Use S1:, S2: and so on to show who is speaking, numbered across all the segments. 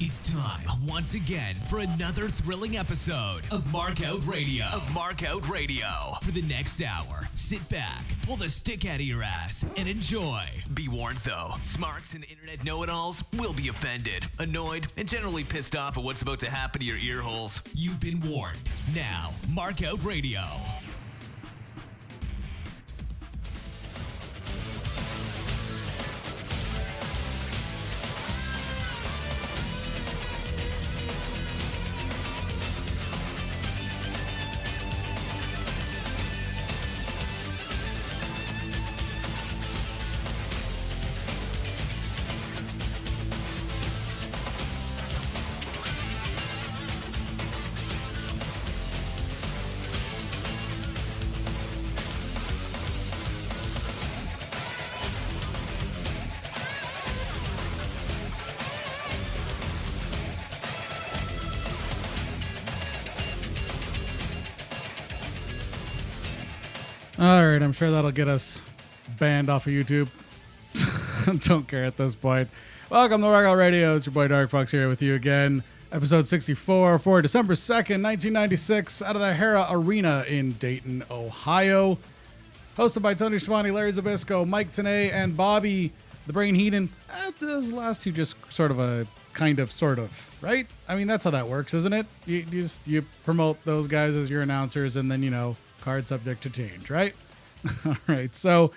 S1: It's time once again for another thrilling episode of Markout Radio. For the next hour, sit back, pull the stick out of your ass, and enjoy. Be warned though, smarks and internet know-it-alls will be offended, annoyed, and generally pissed off at what's about to happen to your ear holes. You've been warned. Now, Markout Radio.
S2: All right, I'm sure that'll get us banned off of YouTube. Don't care at this point. Welcome to Rocco Radio. It's your boy Dark Fox here with you again. Episode 64 for December 2nd, 1996, out of the Hera Arena in Dayton, Ohio. Hosted by Tony Schiavone, Larry Zbyszko, Mike Tenay, and Bobby the Brain Heenan. Those last two just sort of, right? I mean, that's how that works, isn't it? You promote those guys as your announcers, and then, you know, card subject to change, right? All right, so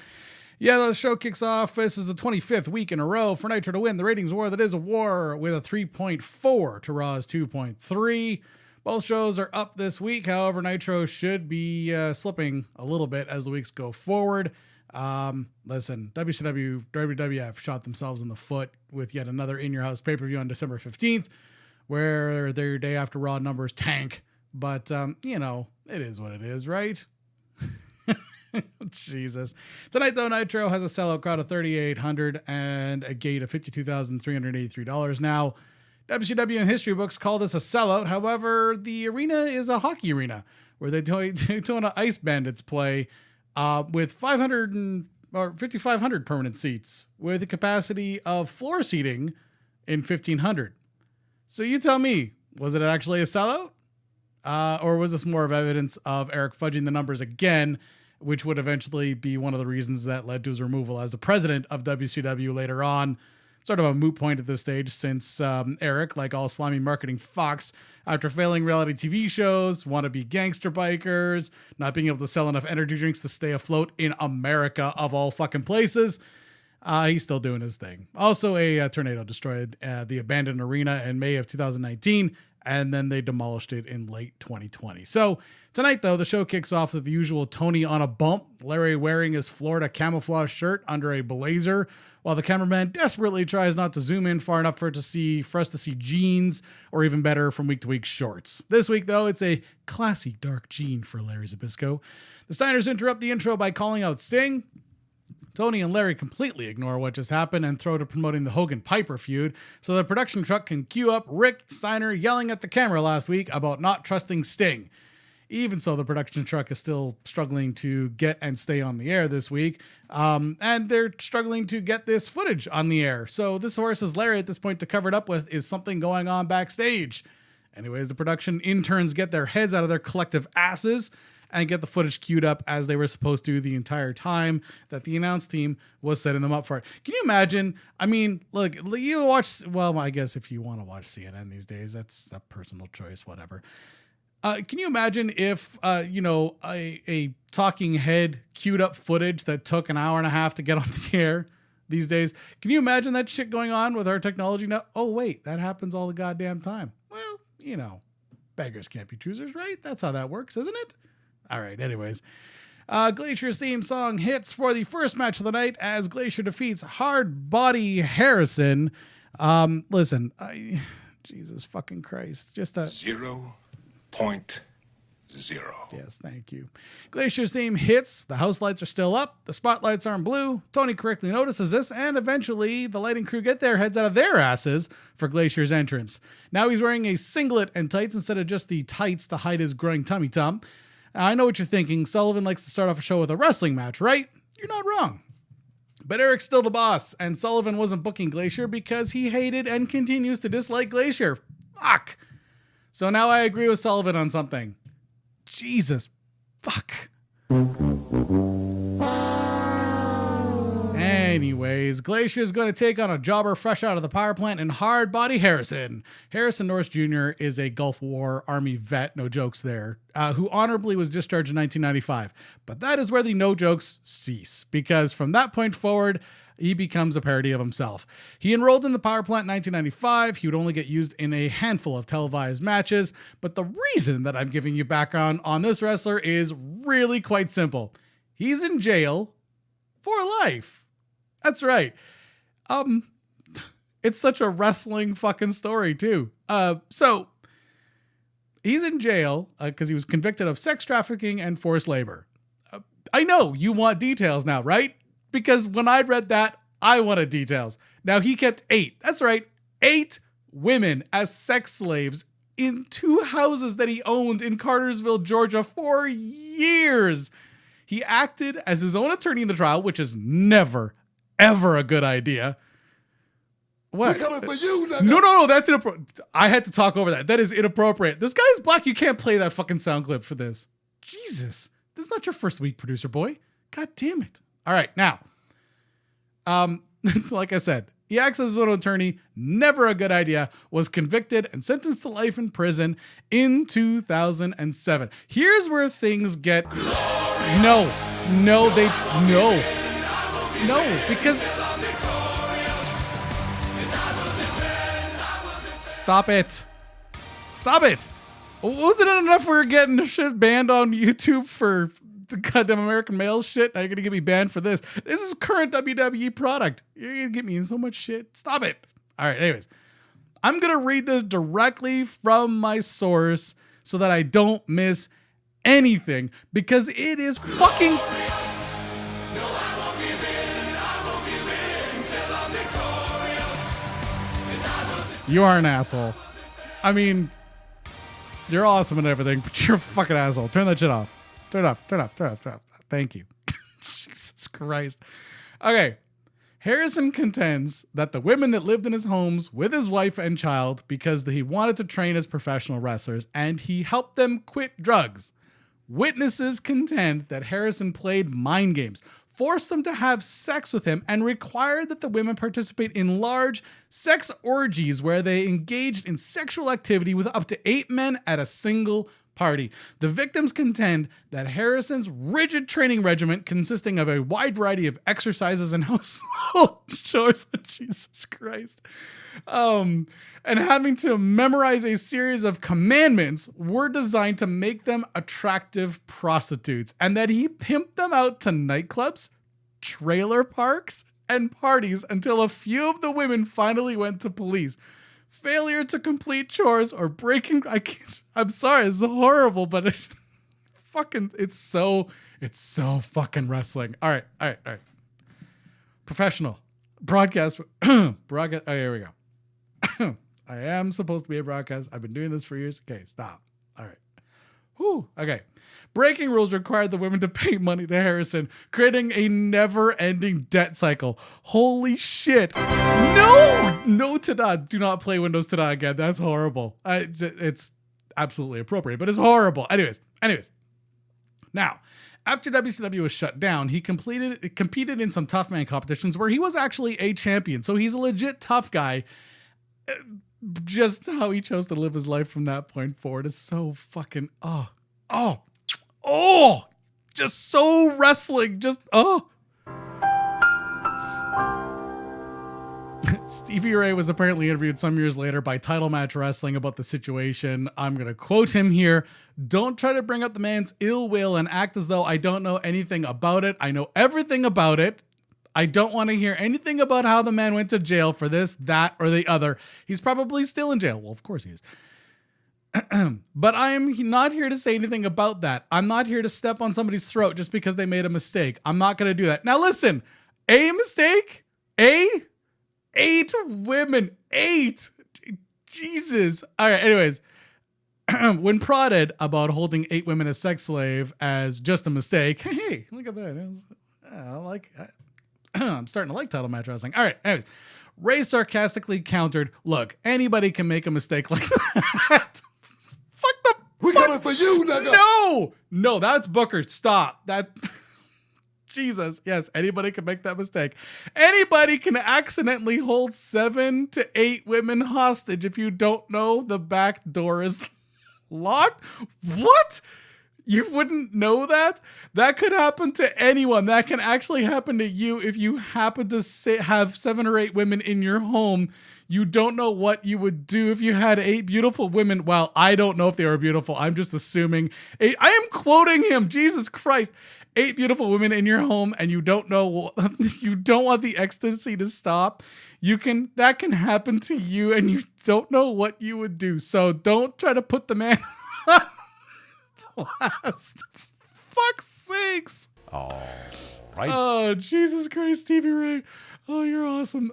S2: yeah, the show kicks off. This is the 25th week in a row for Nitro to win the ratings war that is a war, with a 3.4 to Raw's 2.3. Both shows are up this week. However, Nitro should be slipping a little bit as the weeks go forward. Listen, WCW, WWF shot themselves in the foot with yet another In Your House pay-per-view on December 15th, where their day after Raw numbers tank. But, you know, it is what it is, right? Jesus. Tonight, though, Nitro has a sellout crowd of 3,800 and a gate of $52,383. Now, WCW and history books call this a sellout. However, the arena is a hockey arena where they're doing an Ice Bandits play with 5,500 permanent seats with a capacity of floor seating in 1,500. So you tell me, was it actually a sellout? Or was this more of evidence of Eric fudging the numbers again, which would eventually be one of the reasons that led to his removal as the president of WCW later on? Sort of a moot point at this stage, since Eric, like all slimy marketing fucks, after failing reality TV shows, wannabe gangster bikers, not being able to sell enough energy drinks to stay afloat in America of all fucking places, he's still doing his thing. Also, a tornado destroyed the abandoned arena in May of 2019, and then they demolished it in late 2020. So tonight, though, the show kicks off with the usual Tony on a bump, Larry wearing his Florida camouflage shirt under a blazer, while the cameraman desperately tries not to zoom in far enough for us to see jeans, or even better, from week to week shorts. This week, though, it's a classy dark jean for Larry Zbyszko. The Steiners interrupt the intro by calling out Sting. Tony and Larry completely ignore what just happened and throw to promoting the Hogan-Piper feud, so the production truck can cue up Rick Steiner yelling at the camera last week about not trusting Sting. Even so, the production truck is still struggling to get and stay on the air this week, and they're struggling to get this footage on the air. So this forces Larry at this point to cover it up with, is something going on backstage? Anyways, the production interns get their heads out of their collective asses and get the footage queued up as they were supposed to the entire time that the announce team was setting them up for it. Can you imagine? I mean, look, you watch, well, I guess if you want to watch CNN these days, that's a personal choice, whatever. Can you imagine if, a talking head queued up footage that took an hour and a half to get on the air these days? Can you imagine that shit going on with our technology now? Oh, wait, that happens all the goddamn time. Well, you know, beggars can't be choosers, right? That's how that works, isn't it? All right, anyways. Glacier's theme song hits for the first match of the night as Glacier defeats Hard Body Harrison. Listen, Jesus fucking Christ. Just a
S3: 0.0.
S2: Yes, thank you. Glacier's theme hits. The house lights are still up. The spotlights aren't blue. Tony correctly notices this, and eventually the lighting crew get their heads out of their asses for Glacier's entrance. Now he's wearing a singlet and tights instead of just the tights to hide his growing tummy tum. I know what you're thinking. Sullivan likes to start off a show with a wrestling match, right? You're not wrong. But Eric's still the boss, and Sullivan wasn't booking Glacier because he hated and continues to dislike Glacier. Fuck. So now I agree with Sullivan on something. Jesus. Fuck. Anyways, Glacier is going to take on a jobber fresh out of the power plant in hard body Harrison. Harrison Norris Jr. is a Gulf War Army vet, no jokes there, who honorably was discharged in 1995. But that is where the no jokes cease, because from that point forward, he becomes a parody of himself. He enrolled in the power plant in 1995. He would only get used in a handful of televised matches. But the reason that I'm giving you background on this wrestler is really quite simple. He's in jail for life. That's right. It's such a wrestling fucking story too. So he's in jail because he was convicted of sex trafficking and forced labor. I know you want details now, right? Because when I read that, I wanted details. Now he kept 8. That's right. 8 women as sex slaves in 2 houses that he owned in Cartersville, Georgia for years. He acted as his own attorney in the trial, which is never, ever a good idea. What?
S4: We're coming for you, nigga.
S2: No, that's inappropriate. I had to talk over that. That is inappropriate. This guy is black. You can't play that fucking sound clip for this. Jesus. This is not your first week, producer boy. God damn it. All right, now. Like I said, he acts as his own attorney. Never a good idea. Was convicted and sentenced to life in prison in 2007. Here's where things get... No, because... Stop it. Wasn't it enough we were getting shit banned on YouTube for the goddamn American male shit? Now you're going to get me banned for this. This is current WWE product. You're going to get me in so much shit. Stop it. All right, anyways. I'm going to read this directly from my source so that I don't miss anything because it is fucking... You are an asshole. I mean, you're awesome and everything, but you're a fucking asshole. Turn that shit off. Turn it off. Thank you. Jesus Christ. Okay. Harrison contends that the women that lived in his homes with his wife and child because he wanted to train as professional wrestlers and he helped them quit drugs. Witnesses contend that Harrison played mind games, forced them to have sex with him, and required that the women participate in large sex orgies where they engaged in sexual activity with up to 8 men at a single party. The victims contend that Harrison's rigid training regimen, consisting of a wide variety of exercises and household chores, Jesus Christ, and having to memorize a series of commandments were designed to make them attractive prostitutes, and that he pimped them out to nightclubs, trailer parks, and parties until a few of the women finally went to police. Failure to complete chores or breaking... I'm sorry, it's horrible, but it's so fucking wrestling. All right. Professional. Broadcast. Oh, here we go. I am supposed to be a broadcast. I've been doing this for years. Okay, stop. All right. Whew. Okay. Breaking rules required the women to pay money to Harrison, creating a never-ending debt cycle. Holy shit. No, Tada. Do not play Windows Tada again. That's horrible. It's absolutely appropriate, but it's horrible. Anyways. Now, after WCW was shut down, he competed in some tough man competitions where he was actually a champion. So he's a legit tough guy. Just how he chose to live his life from that point forward is so fucking, just so wrestling. Stevie Ray was apparently interviewed some years later by Title Match Wrestling about the situation. I'm going to quote him here. "Don't try to bring up the man's ill will and act as though I don't know anything about it. I know everything about it. I don't want to hear anything about how the man went to jail for this, that, or the other. He's probably still in jail." Well, of course he is. "But I am not here to say anything about that. I'm not here to step on somebody's throat just because they made a mistake. I'm not going to do that." Now listen, a mistake? 8 women. 8. Jesus. All right, anyways. When prodded about holding 8 women as sex slave as just a mistake, hey, look at that. I'm starting to like title match wrestling. All right, anyways. Ray sarcastically countered, look, anybody can make a mistake like that.
S4: We coming for you, nigga.
S2: No, that's Booker. Stop. Jesus. Yes, anybody can make that mistake. Anybody can accidentally hold 7 to 8 women hostage if you don't know the back door is locked. What? You wouldn't know that? That could happen to anyone. That can actually happen to you if you happen to have 7 or 8 women in your home. You don't know what you would do if you had 8 beautiful women. Well, I don't know if they were beautiful. I'm just assuming. I am quoting him. Jesus Christ. 8 beautiful women in your home, and you don't know, you don't want the ecstasy to stop. That can happen to you, and you don't know what you would do. So don't try to put the man on blast. Fuck's sakes.
S4: All right.
S2: Oh, Jesus Christ, Stevie Ray. Oh, you're awesome.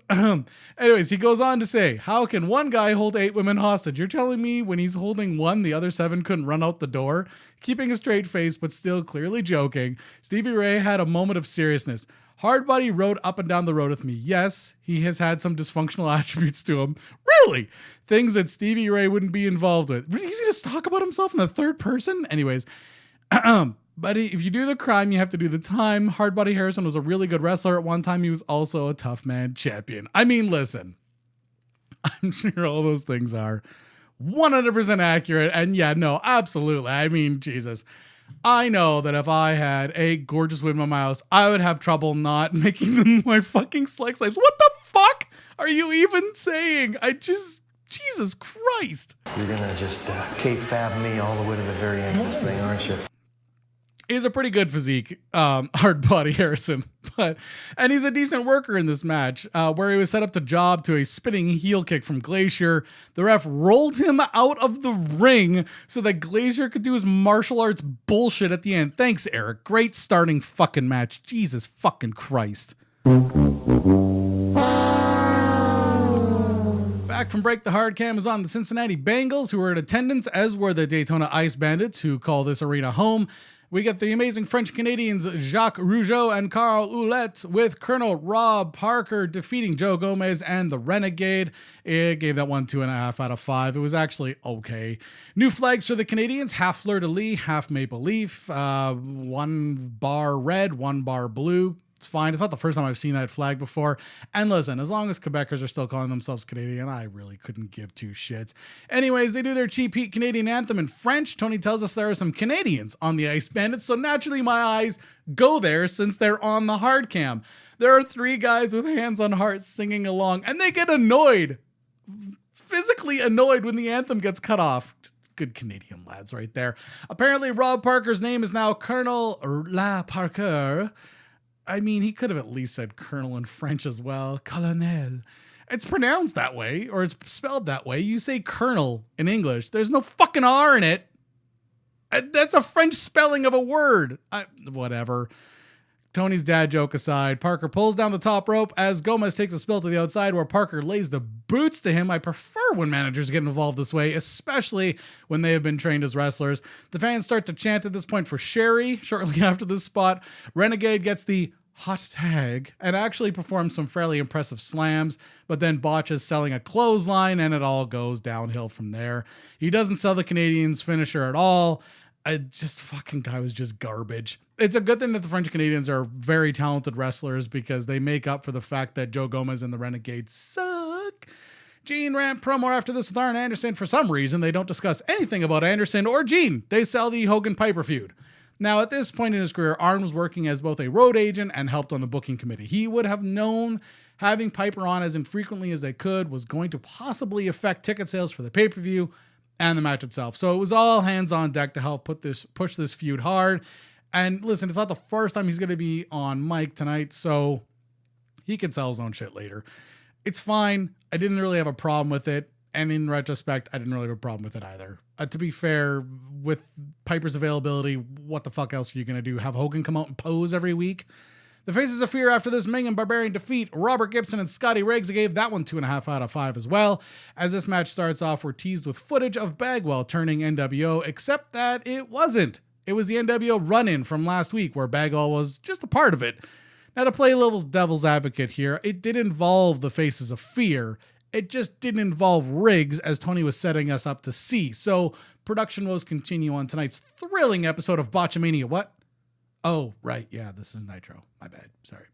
S2: Anyways, he goes on to say, how can one guy hold 8 women hostage? You're telling me when he's holding one, the other 7 couldn't run out the door? Keeping a straight face, but still clearly joking, Stevie Ray had a moment of seriousness. Hardbody rode up and down the road with me. Yes, he has had some dysfunctional attributes to him. Really? Things that Stevie Ray wouldn't be involved with. Really easy to talk about himself in the third person? Anyways, but if you do the crime, you have to do the time. Hardbody Harrison was a really good wrestler. At one time, he was also a tough man champion. I mean, listen, I'm sure all those things are 100% accurate. And yeah, no, absolutely. I mean, Jesus, I know that if I had 8 gorgeous women in my house, I would have trouble not making them my fucking sex slaves. What the fuck are you even saying? Jesus Christ.
S5: You're gonna just kayfabe me all the way to the very end of this thing, aren't you?
S2: He's a pretty good physique, Hardbody Harrison, and he's a decent worker in this match, where he was set up to job to a spinning heel kick from Glacier. The ref rolled him out of the ring so that Glacier could do his martial arts bullshit at the end. Thanks, Eric. Great starting fucking match. Jesus fucking Christ. Back from break, the hard cam was on the Cincinnati Bengals, who were in attendance, as were the Daytona Ice Bandits, who call this arena home. We get the amazing French Canadians Jacques Rougeau and Carl Ouellette, with Colonel Rob Parker defeating Joe Gomez and the Renegade. It gave that one 2.5 out of 5. It was actually okay. New flags for the Canadians: half fleur-de-lis, half maple leaf, 1 bar red, 1 bar blue. It's fine. It's not the first time I've seen that flag before. And listen, as long as Quebecers are still calling themselves Canadian, I really couldn't give 2 shits. Anyways, they do their cheap heat Canadian anthem in French. Tony tells us there are some Canadians on the Ice Bandits, so naturally my eyes go there since they're on the hard cam. There are 3 guys with hands on hearts singing along, and they get annoyed, physically annoyed when the anthem gets cut off. Good Canadian lads right there. Apparently, Rob Parker's name is now Colonel La Parker. I mean, he could have at least said Colonel in French as well. Colonel. It's pronounced that way, or it's spelled that way. You say Colonel in English. There's no fucking R in it. That's a French spelling of a word. Whatever. Tony's dad joke aside, Parker pulls down the top rope as Gomez takes a spill to the outside, where Parker lays the boots to him. I prefer when managers get involved this way, especially when they have been trained as wrestlers. The fans start to chant at this point for Sherry. Shortly after this spot, Renegade gets the hot tag and actually performs some fairly impressive slams, but then botches selling a clothesline, and it all goes downhill from there. He doesn't sell the Canadians' finisher at all. Fucking guy was just garbage. It's a good thing that the French Canadians are very talented wrestlers, because they make up for the fact that Joe Gomez and the Renegades suck. Gene ran promo after this with Arn Anderson. For some reason, they don't discuss anything about Anderson or Gene. They sell the Hogan-Piper feud. Now, at this point in his career, Arn was working as both a road agent and helped on the booking committee. He would have known having Piper on as infrequently as they could was going to possibly affect ticket sales for the pay-per-view and the match itself. So it was all hands on deck to help push this feud hard. And listen, it's not the first time he's going to be on mic tonight, so he can sell his own shit later. It's fine. I didn't really have a problem with it. And in retrospect, I didn't really have a problem with it either. To be fair, with Piper's availability, what the fuck else are you going to do? Have Hogan come out and pose every week? The Faces of Fear after this Ming Barbarian defeat, Robert Gibson and Scotty Riggs, gave that one 2.5 out of 5 as well. As this match starts off, we're teased with footage of Bagwell turning NWO, except that it wasn't. It was the NWO run-in from last week where Bagwell was just a part of it. Now, to play little devil's advocate here, it did involve the Faces of Fear. It just didn't involve Riggs, as Tony was setting us up to see. So, production woes continue on tonight's thrilling episode of Botchamania. What? Oh, right. Yeah, this is Nitro. My bad. Sorry.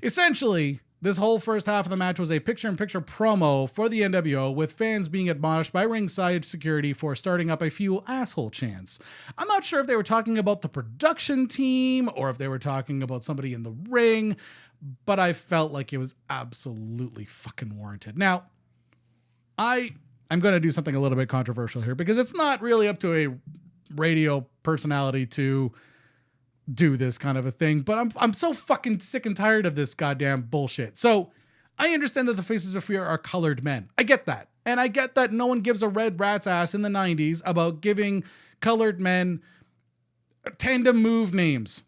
S2: Essentially, this whole first half of the match was a picture-in-picture promo for the NWO, with fans being admonished by ringside security for starting up a few asshole chants. I'm not sure if they were talking about the production team or if they were talking about somebody in the ring, but I felt like it was absolutely fucking warranted. Now, I'm going to do something a little bit controversial here, because it's not really up to a radio personality to do this kind of a thing, but I'm so fucking sick and tired of this goddamn bullshit. So I understand that the Faces of Fear are colored men. I get that. And I get that no one gives a red rat's ass in the 90s about giving colored men tandem move names.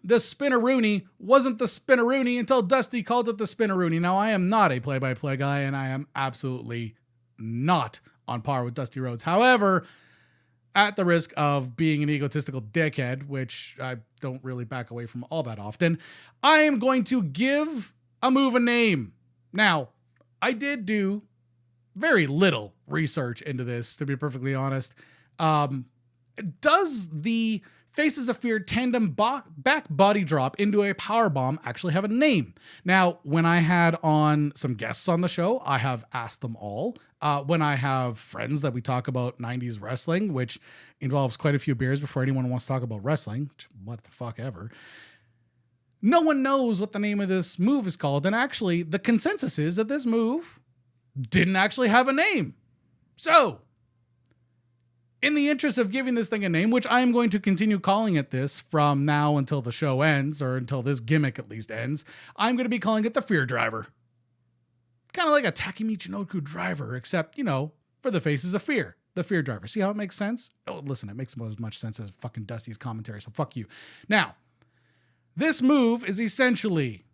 S2: The Spinneroonie wasn't the Spinneroonie until Dusty called it the Spinneroonie. Now, I am not a play-by-play guy, and I am absolutely not on par with Dusty Rhodes. However, at the risk of being an egotistical dickhead, which I don't really back away from all that often, I am going to give a move a name. Now, I did do very little research into this, to be perfectly honest. Does the Faces of Fear tandem back body drop into a powerbomb actually have a name? Now, when I had on some guests on the show, I have asked them all. When I have friends that we talk about 90s wrestling, which involves quite a few beers before anyone wants to talk about wrestling, what the fuck ever, no one knows what the name of this move is called. And actually, the consensus is that this move didn't actually have a name. So, in the interest of giving this thing a name, which I am going to continue calling it this from now until the show ends, or until this gimmick at least ends, I'm going to be calling it the Fear Driver. Kind of like a Takemi Chinoku driver, except, for the Faces of Fear. The Fear Driver. See how it makes sense? Oh, listen, it makes as much sense as fucking Dusty's commentary, so fuck you. Now, this move is essentially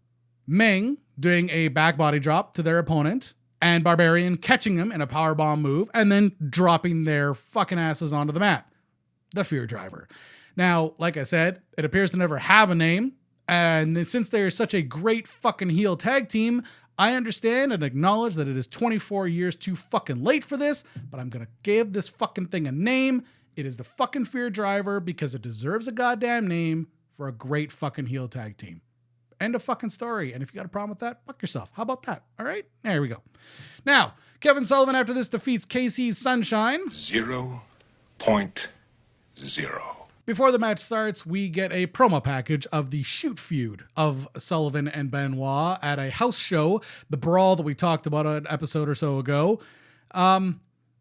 S2: Meng doing a back body drop to their opponent, and Barbarian catching them in a powerbomb move, and then dropping their fucking asses onto the mat. The Fear Driver. Now, like I said, it appears to never have a name, and since they're such a great fucking heel tag team, I understand and acknowledge that it is 24 years too fucking late for this, but I'm going to give this fucking thing a name. It is the fucking Fear Driver because it deserves a goddamn name for a great fucking heel tag team. End of fucking story. And if you got a problem with that, fuck yourself. How about that? All right? There we go. Now, Kevin Sullivan after this defeats KC's Sunshine.
S3: 0.0.
S2: Before the match starts, we get a promo package of the shoot feud of Sullivan and Benoit at a house show, the brawl that we talked about an episode or so ago.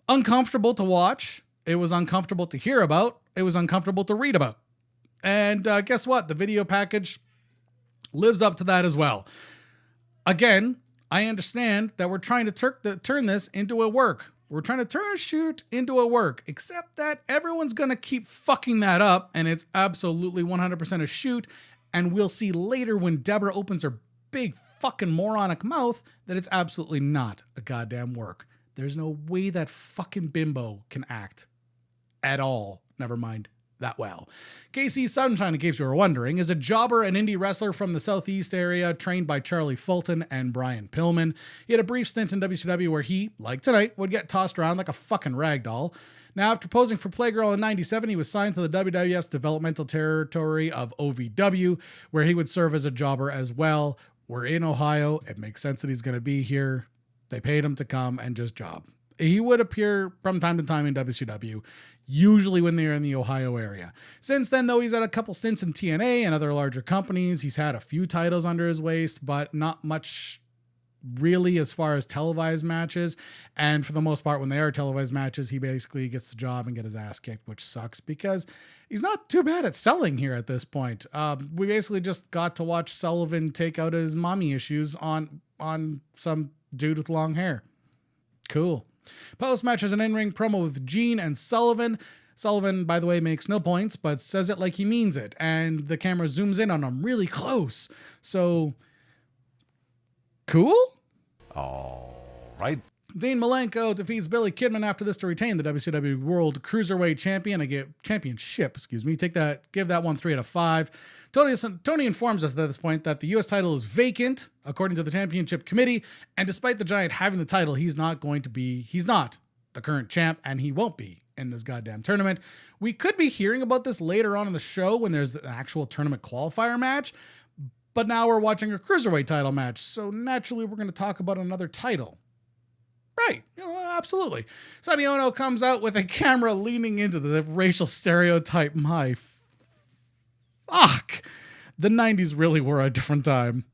S2: Uncomfortable to watch. It was uncomfortable to hear about. It was uncomfortable to read about. And guess what? The video package lives up to that as well. Again, I understand that we're trying to turn this into a work. We're trying to turn a shoot into a work, except that everyone's going to keep fucking that up, and it's absolutely 100% a shoot, and we'll see later when Deborah opens her big fucking moronic mouth that it's absolutely not a goddamn work. There's no way that fucking bimbo can act at all. Never mind that well. KC Sunshine, in case you were wondering, is a jobber and indie wrestler from the Southeast area, trained by Charlie Fulton and Brian Pillman. He had a brief stint in WCW where he, like tonight, would get tossed around like a fucking ragdoll. Now, after posing for Playgirl in 97, he was signed to the WWF's developmental territory of OVW, where he would serve as a jobber as well. We're in Ohio. It makes sense that he's going to be here. They paid him to come and just job. He would appear from time to time in WCW, usually when they're in the Ohio area. Since then, though, he's had a couple stints in TNA and other larger companies. He's had a few titles under his waist, but not much really as far as televised matches. And for the most part, when they are televised matches, he basically gets the job and get his ass kicked, which sucks because he's not too bad at selling here at this point. We basically just got to watch Sullivan take out his mommy issues on some dude with long hair. Cool. Post-match is an in-ring promo with Gene and Sullivan. Sullivan, by the way, makes no points, but says it like he means it. And the camera zooms in on him really close. So, cool?
S6: All right.
S2: Dean Malenko defeats Billy Kidman after this to retain the WCW World Cruiserweight Championship. Give that one 3 out of 5. Tony informs us at this point that the U.S. title is vacant, according to the championship committee, and despite the Giant having the title, he's not the current champ, and he won't be in this goddamn tournament. We could be hearing about this later on in the show when there's an actual tournament qualifier match, but now we're watching a Cruiserweight title match, so naturally we're going to talk about another title. Right, absolutely. Sonny Ono comes out with a camera leaning into the racial stereotype. My fuck. The 90s really were a different time.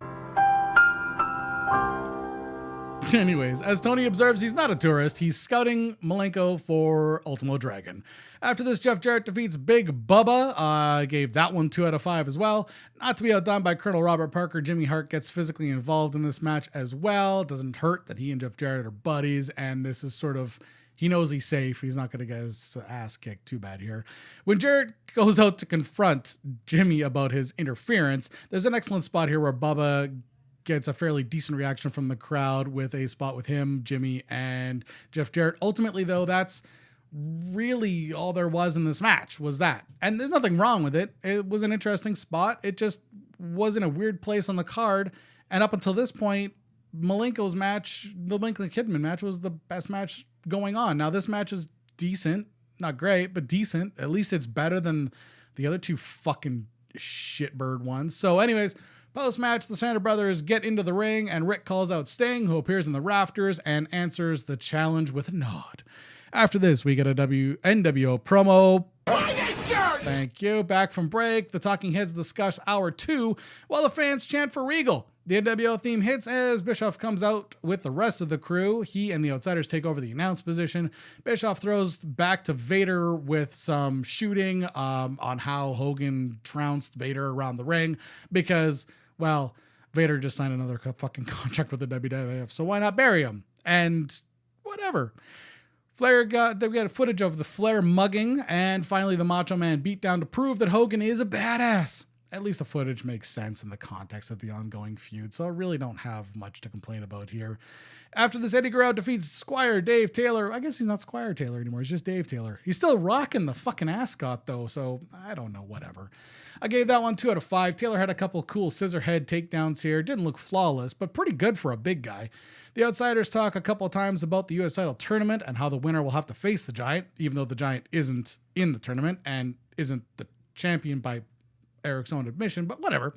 S2: Anyways, as Tony observes, he's not a tourist. He's scouting Malenko for Ultimo Dragon. After this, Jeff Jarrett defeats Big Bubba. I gave that one 2 out of 5 as well. Not to be outdone by Colonel Robert Parker, Jimmy Hart gets physically involved in this match as well. It doesn't hurt that he and Jeff Jarrett are buddies, and this is sort of, he knows he's safe. He's not going to get his ass kicked too bad here. When Jarrett goes out to confront Jimmy about his interference, there's an excellent spot here where Bubba gets a fairly decent reaction from the crowd with a spot with him, Jimmy, and Jeff Jarrett. Ultimately, though, that's really all there was in this match, was that. And there's nothing wrong with it. It was an interesting spot. It just was in a weird place on the card. And up until this point, Malenko's match, the Malenko-Kidman match, was the best match going on. Now, this match is decent. Not great, but decent. At least it's better than the other two fucking shitbird ones. So anyways, post-match, the Steiner brothers get into the ring, and Rick calls out Sting, who appears in the rafters and answers the challenge with a nod. After this, we get a NWO promo. Thank you. Back from break, the Talking Heads discuss Hour 2, while the fans chant for Regal. The NWO theme hits as Bischoff comes out with the rest of the crew. He and the Outsiders take over the announce position. Bischoff throws back to Vader with some shooting on how Hogan trounced Vader around the ring because, well, Vader just signed another fucking contract with the WWF, so why not bury him? And whatever. We got footage of the Flair mugging, and finally the Macho Man beat down to prove that Hogan is a badass. At least the footage makes sense in the context of the ongoing feud, so I really don't have much to complain about here. After this, Eddie Guerrero defeats Squire Dave Taylor. I guess he's not Squire Taylor anymore, he's just Dave Taylor. He's still rocking the fucking ascot though, so I don't know, whatever. I gave that one 2 out of 5. Taylor had a couple cool scissor head takedowns here. Didn't look flawless, but pretty good for a big guy. The Outsiders talk a couple of times about the U.S. title tournament and how the winner will have to face the Giant, even though the Giant isn't in the tournament and isn't the champion by Eric's own admission, but whatever.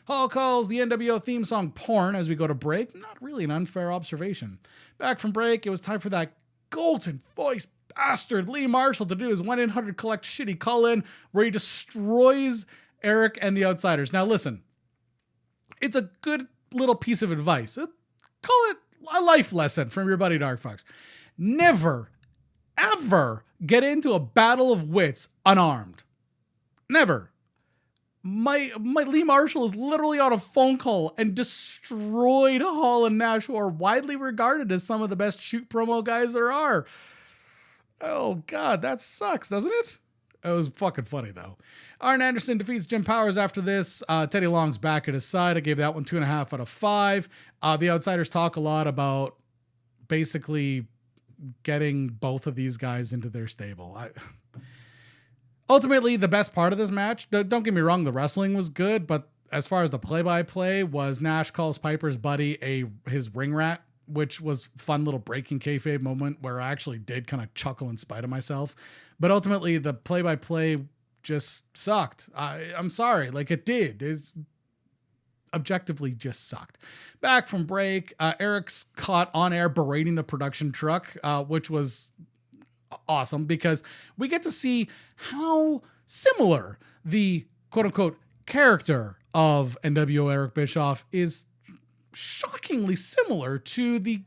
S2: Hall calls the NWO theme song porn as we go to break. Not really an unfair observation. Back from break, it was time for that golden voice bastard Lee Marshall to do his 1-800-COLLECT shitty call-in where he destroys Eric and the Outsiders. Now listen, it's a good little piece of advice. Call it a life lesson from your buddy Dark Fox. Never, ever get into a battle of wits unarmed. Never. My Lee Marshall is literally on a phone call and destroyed Hall and Nash, who are widely regarded as some of the best shoot promo guys there are. Oh God, that sucks, doesn't it? It was fucking funny though. Arn Anderson defeats Jim Powers after this. Teddy Long's back at his side. I gave that one 2.5 out of 5. The Outsiders talk a lot about basically getting both of these guys into their stable. Ultimately, the best part of this match, don't get me wrong, the wrestling was good, but as far as the play-by-play was Nash calls Piper's buddy his ring rat, which was fun little breaking kayfabe moment where I actually did kind of chuckle in spite of myself. But ultimately, the play-by-play just sucked. I'm sorry, like it did. It's objectively just sucked. Back from break, Eric's caught on air berating the production truck, which was awesome because we get to see how similar the quote-unquote character of NWO Eric Bischoff is. Shockingly similar to the,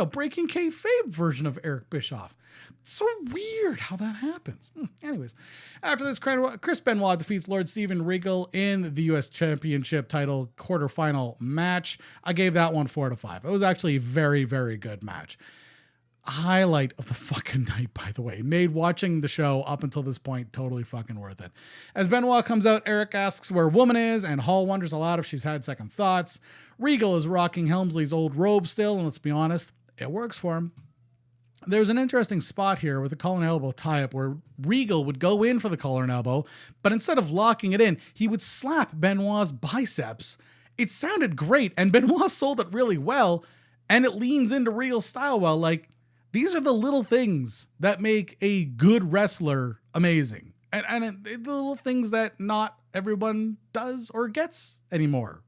S2: breaking kayfabe version of Eric Bischoff. It's so weird how that happens. Anyways, after this, Chris Benoit defeats Lord Steven Regal in the U.S. Championship title quarterfinal match. I gave that one 4 out of 5. It was actually a very, very good match. Highlight of the fucking night, by the way. Made watching the show up until this point totally fucking worth it. As Benoit comes out, Eric asks where Woman is, and Hall wonders aloud if she's had second thoughts. Regal is rocking Helmsley's old robe still, and let's be honest, It works for him. There's an interesting spot here with the collar and elbow tie-up where Regal would go in for the collar and elbow, but instead of locking it in, he would slap Benoit's biceps. It sounded great, and Benoit sold it really well, and it leans into Regal's style well. Like, these are the little things that make a good wrestler amazing. And the little things that not everyone does or gets anymore.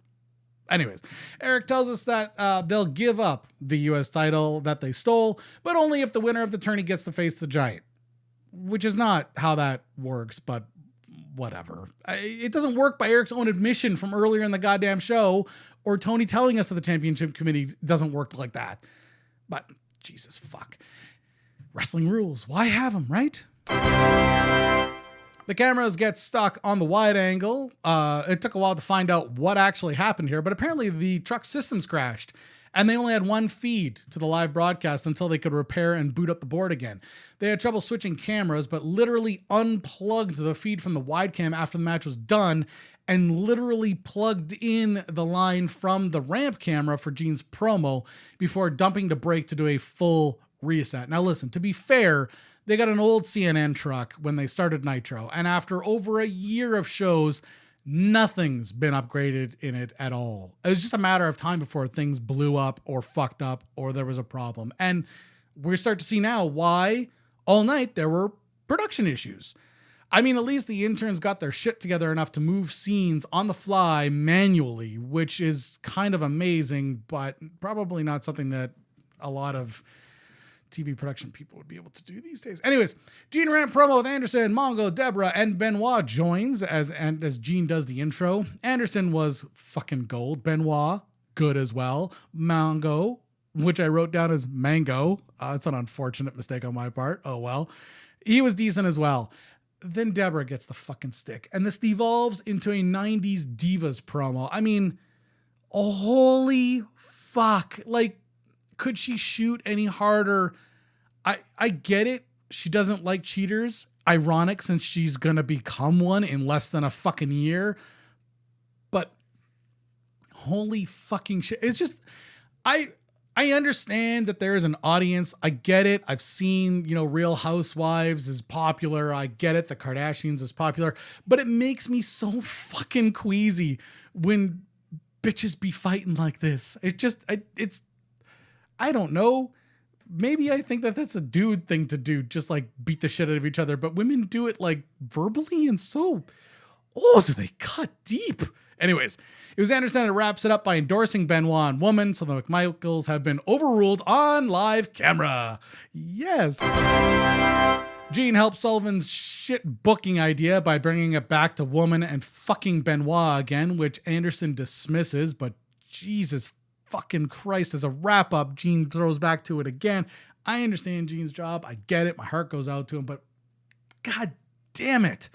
S2: Anyways, Eric tells us that they'll give up the U.S. title that they stole, but only if the winner of the tourney gets to face the Giant, which is not how that works, but whatever. It doesn't work by Eric's own admission from earlier in the goddamn show, or Tony telling us that the championship committee doesn't work like that. But Jesus fuck. Wrestling rules. Why have them, right? The cameras get stuck on the wide angle. It took a while to find out what actually happened here, but apparently the truck systems crashed and they only had one feed to the live broadcast until they could repair and boot up the board again. They had trouble switching cameras, but literally unplugged the feed from the wide cam after the match was done and literally plugged in the line from the ramp camera for Gene's promo before dumping the brake to do a full reset. Now listen, to be fair, they got an old CNN truck when they started Nitro, and after over a year of shows, nothing's been upgraded in it at all. It was just a matter of time before things blew up or fucked up or there was a problem. And we're starting to see now why all night there were production issues. I mean, at least the interns got their shit together enough to move scenes on the fly manually, which is kind of amazing, but probably not something that a lot of TV production people would be able to do these days. Anyways, Gene ran promo with Anderson, Mongo, Deborah, and Benoit joins as Gene does the intro. Anderson was fucking gold. Benoit, good as well. Mongo, which I wrote down as Mango. It's an unfortunate mistake on my part. Oh well. He was decent as well. Then Deborah gets the fucking stick. And this devolves into a 90s Divas promo. I mean, holy fuck. Like, could she shoot any harder? I get it. She doesn't like cheaters. Ironic since she's going to become one in less than a fucking year. But holy fucking shit. It's just, I understand that there is an audience. I get it. I've seen, Real Housewives is popular. I get it. The Kardashians is popular. But it makes me so fucking queasy when bitches be fighting like this. I don't know. Maybe I think that that's a dude thing to do, just like beat the shit out of each other. But women do it like verbally and so, do they cut deep? Anyways, it was Anderson that wraps it up by endorsing Benoit and Woman, so the McMichaels have been overruled on live camera. Yes. Gene helped Sullivan's shit booking idea by bringing it back to Woman and fucking Benoit again, which Anderson dismisses, but Jesus fucking Christ, as a wrap up, Gene throws back to it again. I understand Gene's job. I get it. My heart goes out to him, but God damn it.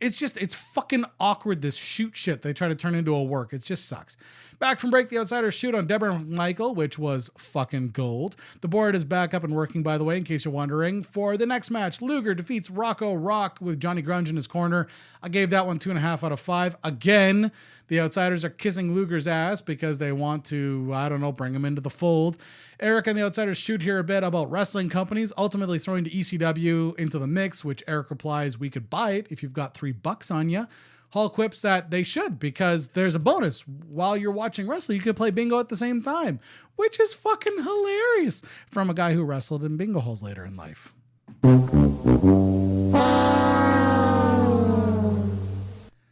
S2: It's fucking awkward, this shoot shit they try to turn into a work. It just sucks. Back from break, the Outsiders shoot on Deborah and Michael, which was fucking gold. The board is back up and working, by the way, in case you're wondering. For the next match, Luger defeats Rocco Rock with Johnny Grunge in his corner. I gave that one 2.5 out of 5. Again, the Outsiders are kissing Luger's ass because they want to, bring him into the fold. Eric and the Outsiders shoot here a bit about wrestling companies, ultimately throwing the ECW into the mix, which Eric replies, we could buy it if you've got $3 on you. Hall quips that they should because there's a bonus. While you're watching wrestling, you could play bingo at the same time, which is fucking hilarious from a guy who wrestled in bingo halls later in life.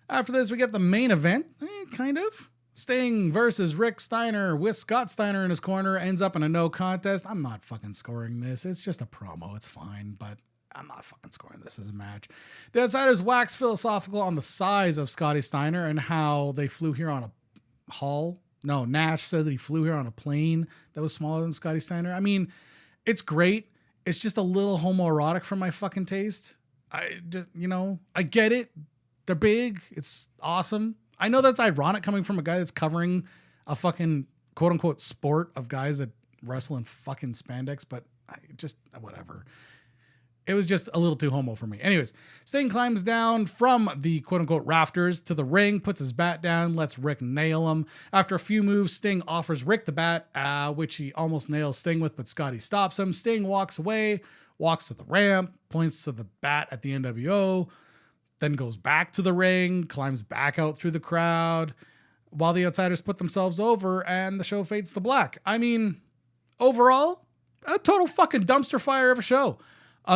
S2: After this, we get the main event, kind of. Sting versus Rick Steiner with Scott Steiner in his corner ends up in a no contest. I'm not fucking scoring this. It's just a promo. It's fine, but I'm not fucking scoring this as a match. The Outsiders wax philosophical on the size of Scotty Steiner and how they flew here on a hull. No, Nash said that he flew here on a plane that was smaller than Scotty Steiner. I mean, it's great. It's just a little homoerotic for my fucking taste. I get it. They're big. It's awesome. I know that's ironic coming from a guy that's covering a fucking quote unquote sport of guys that wrestle in fucking spandex, but whatever. It was just a little too homo for me. Anyways, Sting climbs down from the quote-unquote rafters to the ring, puts his bat down, lets Rick nail him. After a few moves, Sting offers Rick the bat, which he almost nails Sting with, but Scotty stops him. Sting walks away, walks to the ramp, points to the bat at the NWO, then goes back to the ring, climbs back out through the crowd, while the Outsiders put themselves over, and the show fades to black. I mean, overall, a total fucking dumpster fire of a show.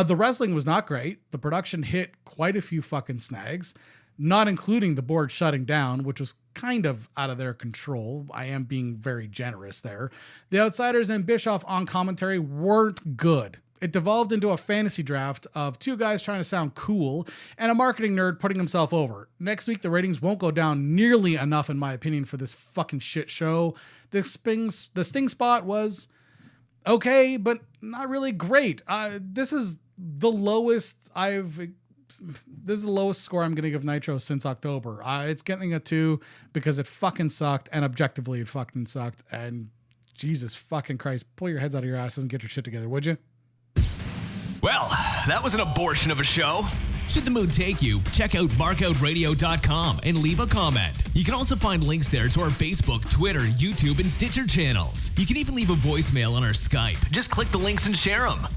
S2: The wrestling was not great. The production hit quite a few fucking snags, not including the board shutting down, which was kind of out of their control. I am being very generous there. The Outsiders and Bischoff on commentary weren't good. It devolved into a fantasy draft of two guys trying to sound cool and a marketing nerd putting himself over. Next week, the ratings won't go down nearly enough, in my opinion, for this fucking shit show. The Sting spot was okay, but not really great. This is the lowest score I'm going to give Nitro since October. It's getting a 2 because it fucking sucked, and objectively it fucking sucked. And Jesus fucking Christ, pull your heads out of your asses and get your shit together, would you?
S1: Well, that was an abortion of a show. Should the mood take you, check out markoutradio.com and leave a comment. You can also find links there to our Facebook, Twitter, YouTube, and Stitcher channels. You can even leave a voicemail on our Skype. Just click the links and share them.